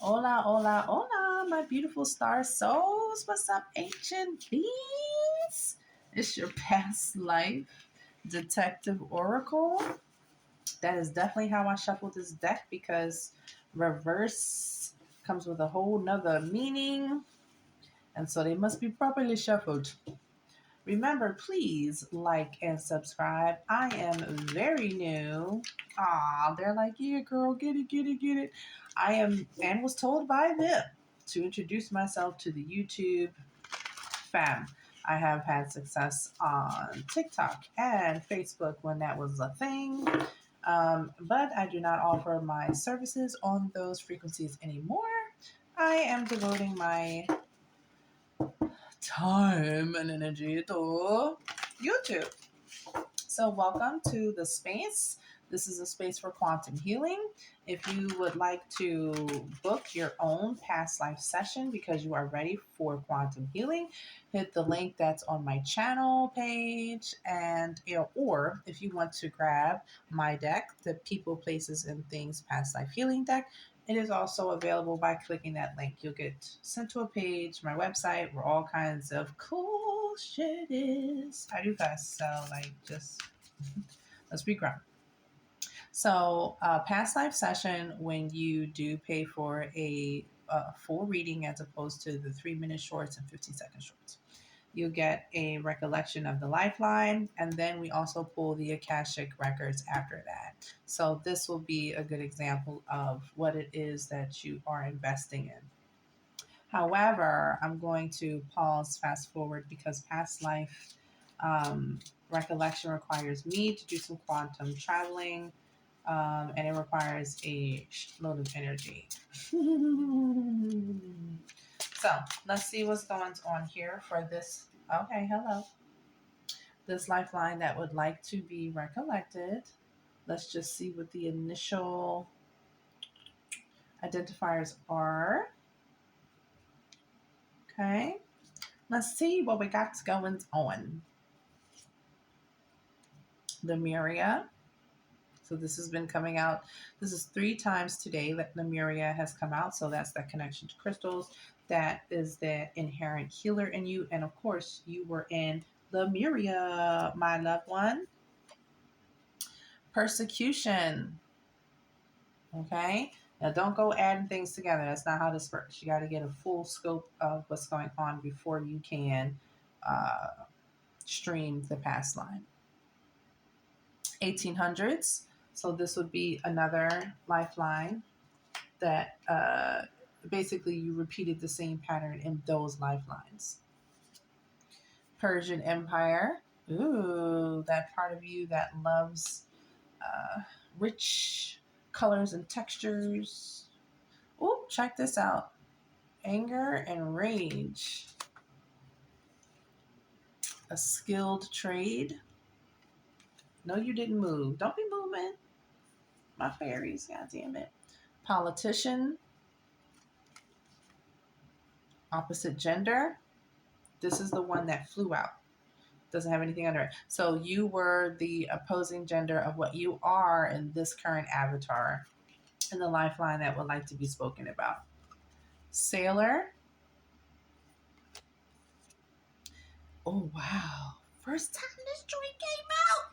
Hola, hola, hola, my beautiful star souls. What's up, ancient beings? It's your past life detective oracle. That is definitely how I shuffle this deck because reverse comes with a whole nother meaning, and so they must be properly shuffled. Remember, please like and subscribe. I am very new. They're like, yeah, girl, get it, get it, get it. I am, and was told by them to introduce myself to the YouTube fam. I have had success on TikTok and Facebook when that was a thing. But I do not offer my services on those frequencies anymore. I am devoting my time and energy to YouTube. So, welcome to the space. This is a space for quantum healing. If you would like to book your own past life session because you are ready for quantum healing, hit the link that's on my channel page. And or if you want to grab my deck, the People, Places, and Things Past Life Healing deck, it is also available by clicking that link. You'll get sent to a page, my website, where all kinds of cool shit is. I do guys, so like just let's be grown. So, past life session, when you do pay for a full reading as opposed to the 3-minute shorts and 15-second shorts, you get a recollection of the lifeline, and then we also pull the Akashic records after that. So, this will be a good example of what it is that you are investing in. However, I'm going to pause fast forward because past life recollection requires me to do some quantum traveling, and it requires a load of energy. So let's see what's going on here for this. Okay, hello. This lifeline that would like to be recollected. Let's just see what the initial identifiers are. Okay. Let's see what we got going on. Lemuria. So this has been coming out. This is 3 times today that Lemuria has come out. So that's that connection to crystals. That is the inherent healer in you. And of course, you were in Lemuria, my loved one. Persecution. Okay. Now don't go adding things together. That's not how this works. You got to get a full scope of what's going on before you can stream the past line. 1800s. So this would be another lifeline that basically you repeated the same pattern in those lifelines. Persian Empire. Ooh, that part of you that loves rich colors and textures. Ooh, check this out. Anger and rage. A skilled trade. No, you didn't move. Don't be moving. My fairies, god damn it. Politician. Opposite gender. This is the one that flew out. Doesn't have anything under it. So you were the opposing gender of what you are in this current avatar in the lifeline that would like to be spoken about. Sailor. Oh, wow. First time this joint came out.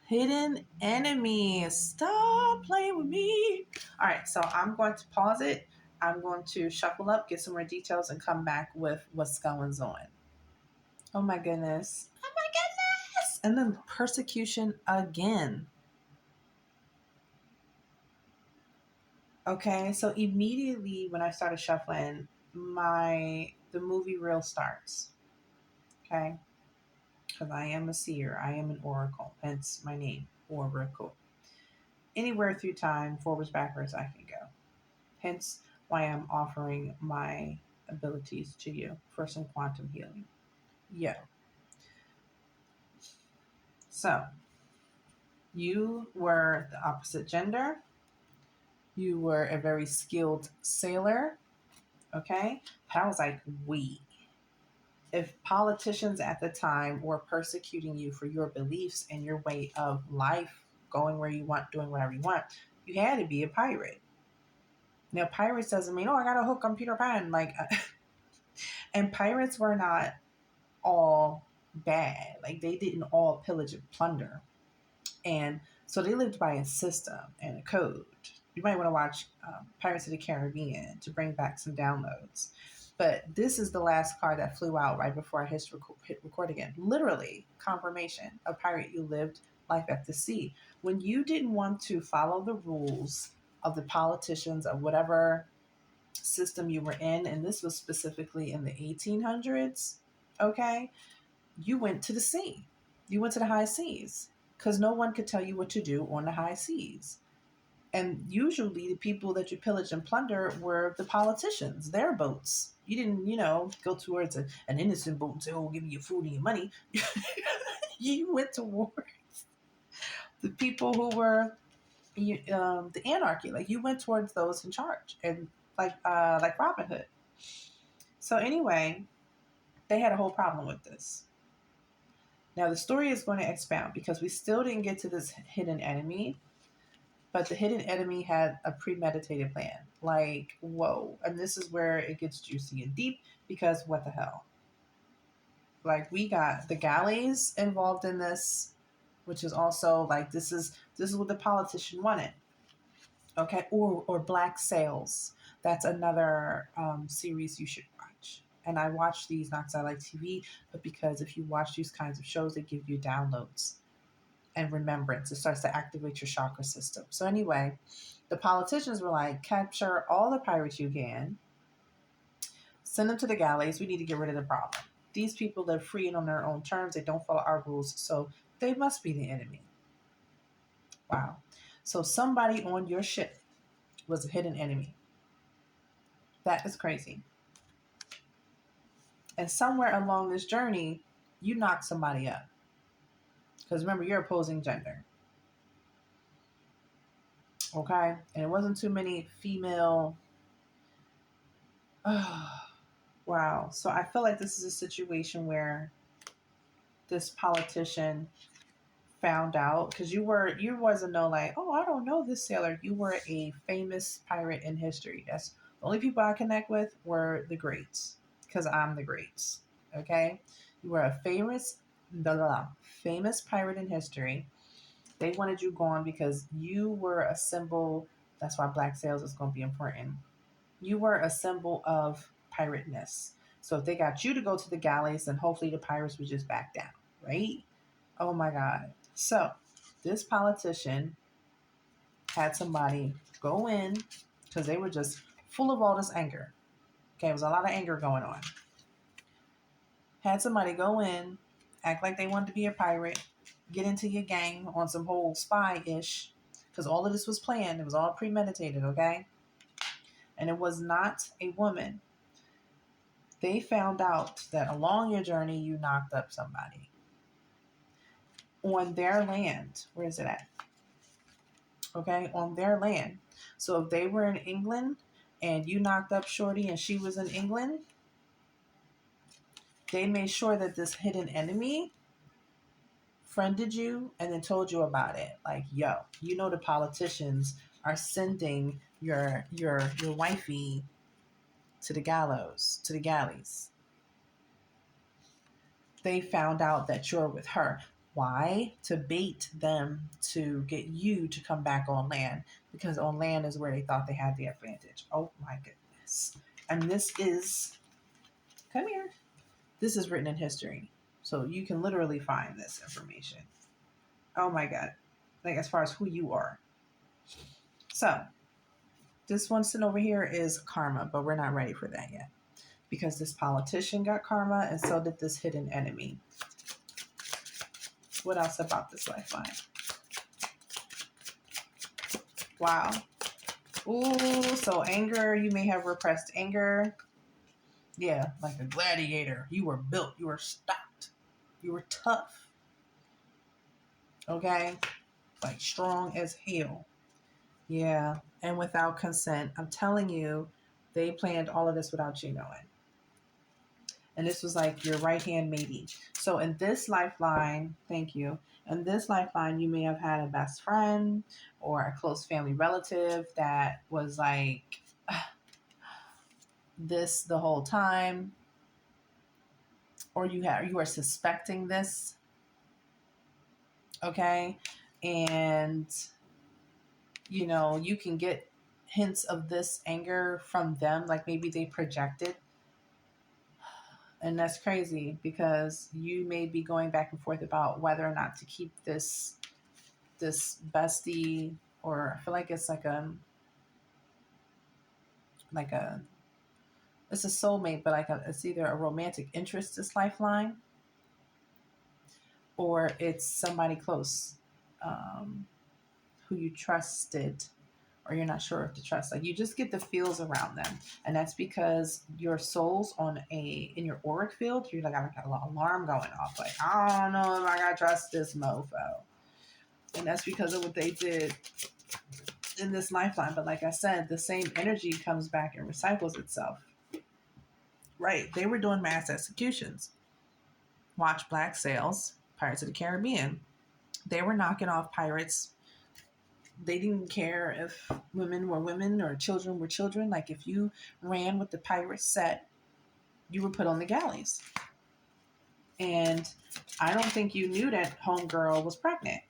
Hidden enemy. Stop playing with me. All right, so I'm going to pause it. I'm going to shuffle up, get some more details, and come back with what's going on. Oh my goodness. Oh my goodness. And then persecution again. Okay, so immediately when I started shuffling, the movie reel starts. Okay, because I am a seer, I am an oracle, hence my name, Oracle. Anywhere through time, forwards, backwards, I can go. Hence why I'm offering my abilities to you for some quantum healing. Yeah. So you were the opposite gender. You were a very skilled sailor. Okay, I was like, we. If politicians at the time were persecuting you for your beliefs and your way of life, going where you want, doing whatever you want, you had to be a pirate. Now, pirates doesn't mean, oh, I got a hook on Peter Pan. Like, and pirates were not all bad. Like, they didn't all pillage and plunder. And so they lived by a system and a code. You might want to watch Pirates of the Caribbean to bring back some downloads. But this is the last card that flew out right before I hit record again. Literally, confirmation. A pirate, you lived life at the sea. When you didn't want to follow the rules of the politicians of whatever system you were in, and this was specifically in the 1800s, okay, you went to the sea. You went to the high seas because no one could tell you what to do on the high seas. And usually the people that you pillage and plunder were the politicians, their boats. You didn't, go towards an innocent boat and say, oh, give me your food and your money. You went towards the people who were the anarchy. Like you went towards those in charge, and like Robin Hood. So anyway, they had a whole problem with this. Now the story is going to expound because we still didn't get to this hidden enemy, but the hidden enemy had a premeditated plan. Like, whoa. And this is where it gets juicy and deep because what the hell? Like we got the galleys involved in this, which is also like this is what the politician wanted. Okay, or Black Sails. That's another series you should watch. And I watch these not because I like TV, but because if you watch these kinds of shows, they give you downloads and remembrance. It starts to activate your chakra system. So anyway, the politicians were like, capture all the pirates you can, send them to the galleys. We need to get rid of the problem. These people live free and on their own terms. They don't follow our rules, so they must be the enemy. Wow. So somebody on your ship was a hidden enemy. That is crazy. And somewhere along this journey, you knocked somebody up. Because remember, you're opposing gender. Okay? And it wasn't too many female. Wow. So I feel like this is a situation where this politician found out because you wasn't no like, oh, I don't know this sailor. You were a famous pirate in history. That's the only people I connect with were the greats because I'm the greats. Okay, you were a famous pirate in history. They wanted you gone because you were a symbol. That's why Black Sails is going to be important. You were a symbol of pirateness. So if they got you to go to the galleys, then hopefully the pirates would just back down, right? Oh my God. So this politician had somebody go in because they were just full of all this anger. Okay, there was a lot of anger going on. Had somebody go in, act like they wanted to be a pirate, get into your gang on some whole spy-ish, because all of this was planned. It was all premeditated, okay? And it was not a woman. They found out that along your journey, you knocked up somebody on their land. Where is it at? Okay, on their land. So if they were in England and you knocked up Shorty and she was in England, they made sure that this hidden enemy friended you and then told you about it. Like, yo, the politicians are sending your wifey to the gallows, to the galleys. They found out that you're with her. Why? To bait them to get you to come back on land, because on land is where they thought they had the advantage. Oh my goodness. And this is, come here. This is written in history. So you can literally find this information. Oh my God. Like as far as who you are. So this one sitting over here is karma, but we're not ready for that yet. Because this politician got karma and so did this hidden enemy. What else about this lifeline? Wow. Ooh, so anger. You may have repressed anger. Yeah, like a gladiator. You were built. You were stocked. You were tough. Okay? Like strong as hell. Yeah, and without consent. I'm telling you, they planned all of this without you knowing. And this was like your right hand matey. So in this lifeline, thank you. In this lifeline, you may have had a best friend or a close family relative that was like this the whole time, or you are suspecting this, okay? And you can get hints of this anger from them, like maybe they projected. And that's crazy because you may be going back and forth about whether or not to keep this bestie, or I feel like it's like a it's a soulmate, but it's either a romantic interest, this lifeline, or it's somebody close, who you trusted, or you're not sure if to trust. Like you just get the feels around them, and that's because your soul's in your auric field. You're like, I got an alarm going off. Like I don't know if I gotta trust this mofo, and that's because of what they did in this lifeline. But like I said, the same energy comes back and recycles itself. Right? They were doing mass executions. Watch Black Sails, Pirates of the Caribbean. They were knocking off pirates. They didn't care if women were women or children were children. Like if you ran with the pirate set, you were put on the galleys. And I don't think you knew that homegirl was pregnant.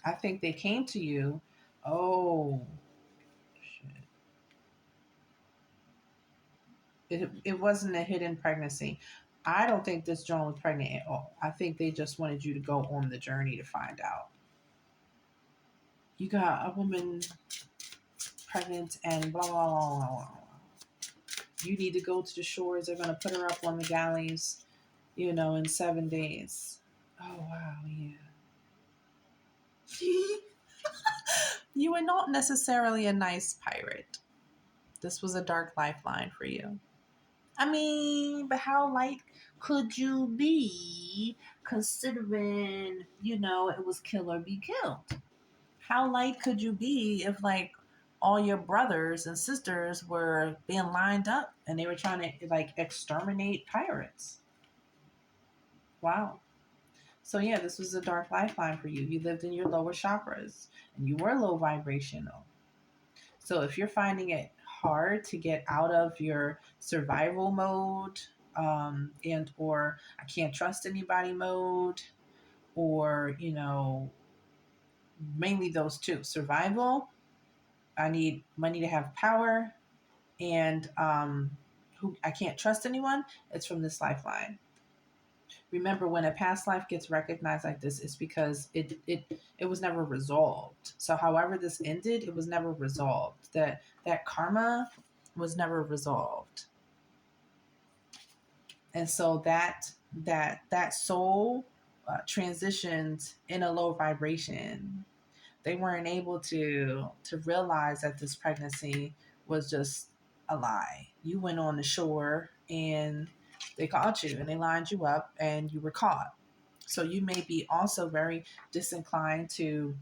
I think they came to you. Oh, shit. It wasn't a hidden pregnancy. I don't think this Joan was pregnant at all. I think they just wanted you to go on the journey to find out. You got a woman pregnant and blah, blah, blah, blah, blah. You need to go to the shores. They're going to put her up on the galleys, in 7 days. Oh, wow, yeah. You were not necessarily a nice pirate. This was a dark lifeline for you. I mean, but how light could you be considering, it was kill or be killed? How light could you be if, like, all your brothers and sisters were being lined up and they were trying to, like, exterminate pirates? Wow. So, yeah, this was a dark lifeline for you. You lived in your lower chakras and you were low vibrational. So, if you're finding it hard to get out of your survival mode, and or I can't trust anybody mode, or mainly those two: survival, I need money to have power, and who I can't trust anyone, it's from this lifeline. Remember, when a past life gets recognized like this, it's because it was never resolved. So however this ended, it was never resolved. That karma was never resolved. And so that soul transitioned in a low vibration. They weren't able to realize that this pregnancy was just a lie. You went on the shore and they caught you and they lined you up and you were caught. So you may be also very disinclined to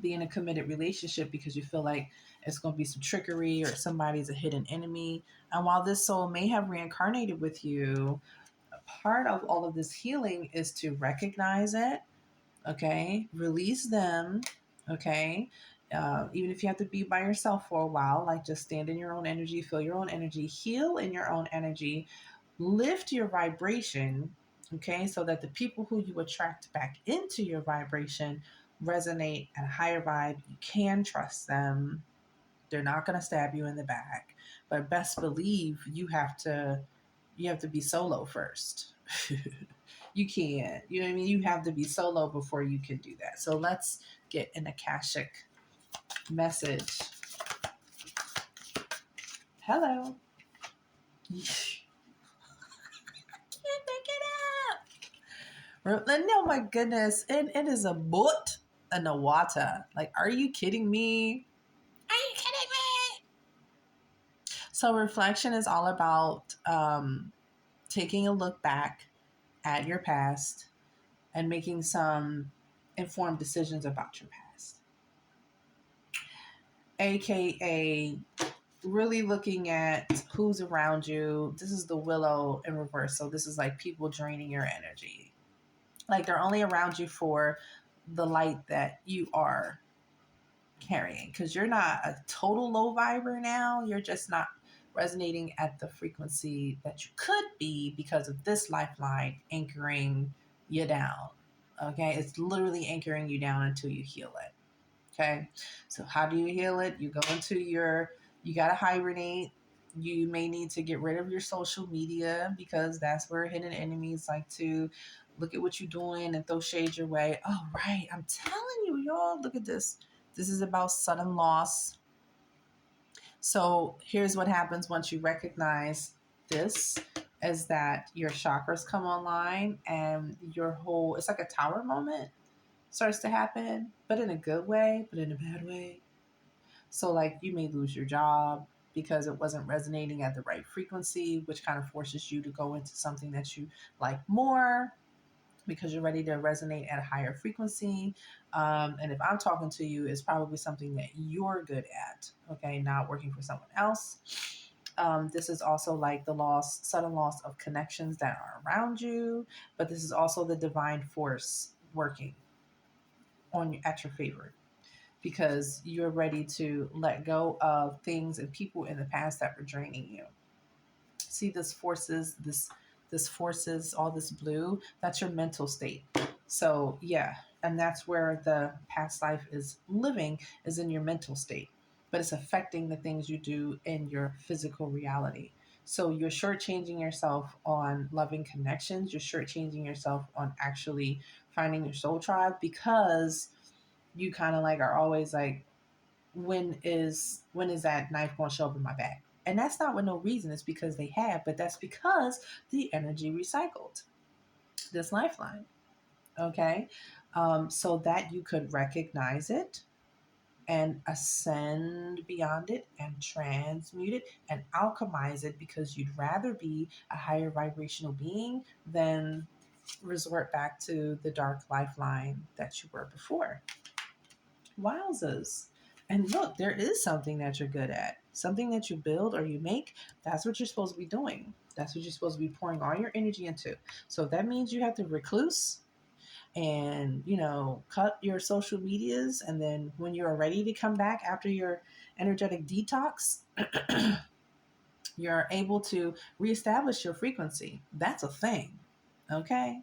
be in a committed relationship because you feel like it's going to be some trickery or somebody's a hidden enemy. And while this soul may have reincarnated with you, part of all of this healing is to recognize it, okay? Release them, okay? Even if you have to be by yourself for a while, like just stand in your own energy, feel your own energy, heal in your own energy, lift your vibration, okay? So that the people who you attract back into your vibration resonate at a higher vibe. You can trust them. They're not going to stab you in the back, but best believe you have to be solo first. You can't. You know what I mean? You have to be solo before you can do that. So let's get an Akashic message. Hello. Can't make it up. Oh my goodness. It is a boat in the water. Like, are you kidding me? Are you kidding me? So reflection is all about taking a look back at your past and making some informed decisions about your past. AKA really looking at who's around you. This is the willow in reverse. So this is like people draining your energy. Like they're only around you for the light that you are carrying, because you're not a total low viber now. You're just not resonating at the frequency that you could be because of this lifeline anchoring you down. Okay, it's literally anchoring you down until you heal it. Okay, so how do you heal it? You go into you got to hibernate. You may need to get rid of your social media because that's where hidden enemies like to look at what you're doing and throw shade your way. Oh, right. I'm telling you, y'all, look at this. This is about sudden loss. So here's what happens once you recognize this is that your chakras come online and your whole, it's like a tower moment starts to happen, but in a good way, but in a bad way. So, like, you may lose your job because it wasn't resonating at the right frequency, which kind of forces you to go into something that you like more because you're ready to resonate at a higher frequency. And if I'm talking to you, it's probably something that you're good at, okay, not working for someone else. This is also like the sudden loss of connections that are around you, but this is also the divine force working at your favor because you're ready to let go of things and people in the past that were draining you. See, this forces all this blue, that's your mental state. So yeah, and that's where the past life is living, is in your mental state, but it's affecting the things you do in your physical reality. So you're shortchanging yourself on loving connections, you're shortchanging yourself on actually finding your soul tribe because you kind of like are always like, when is that knife going to show up in my back? And that's not with no reason. It's because they have, but that's because the energy recycled this lifeline. Okay. So that you could recognize it and ascend beyond it and transmute it and alchemize it because you'd rather be a higher vibrational being than resort back to the dark lifeline that you were before. Wowzers. And look, there is something that you're good at. Something that you build or you make, that's what you're supposed to be doing. That's what you're supposed to be pouring all your energy into. So if that means you have to recluse and, cut your social medias. And then when you're ready to come back after your energetic detox, you're able to reestablish your frequency. That's a thing. Okay.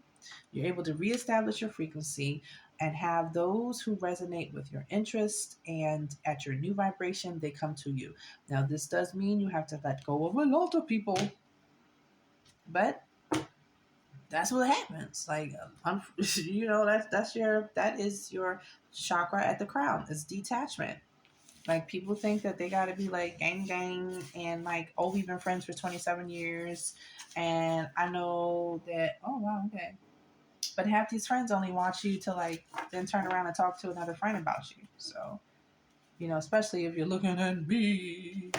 You're able to reestablish your frequency and have those who resonate with your interest, and at your new vibration, they come to you. Now, this does mean you have to let go of a lot of people, but that's what happens. Like, that is your chakra at the crown. It's detachment. Like, people think that they got to be like gang gang and like, oh, we've been friends for 27 years. And I know that, oh, wow, okay. But half these friends only want you to like then turn around and talk to another friend about you. So, especially if you're looking at me.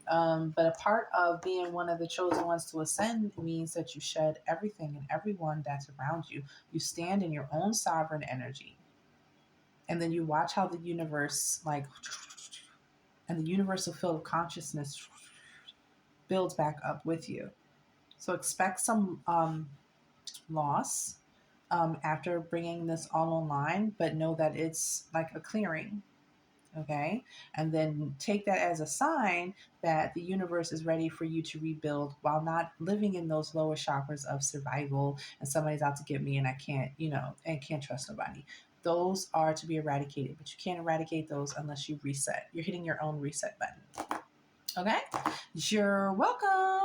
But a part of being one of the chosen ones to ascend means that you shed everything and everyone that's around you. You stand in your own sovereign energy. And then you watch how the universe, and the universal field of consciousness builds back up with you. So expect some loss after bringing this all online, but know that it's like a clearing. Okay. And then take that as a sign that the universe is ready for you to rebuild while not living in those lower chakras of survival and somebody's out to get me and I can't, and can't trust nobody. Those are to be eradicated, but you can't eradicate those unless you reset. You're hitting your own reset button. Okay. You're welcome.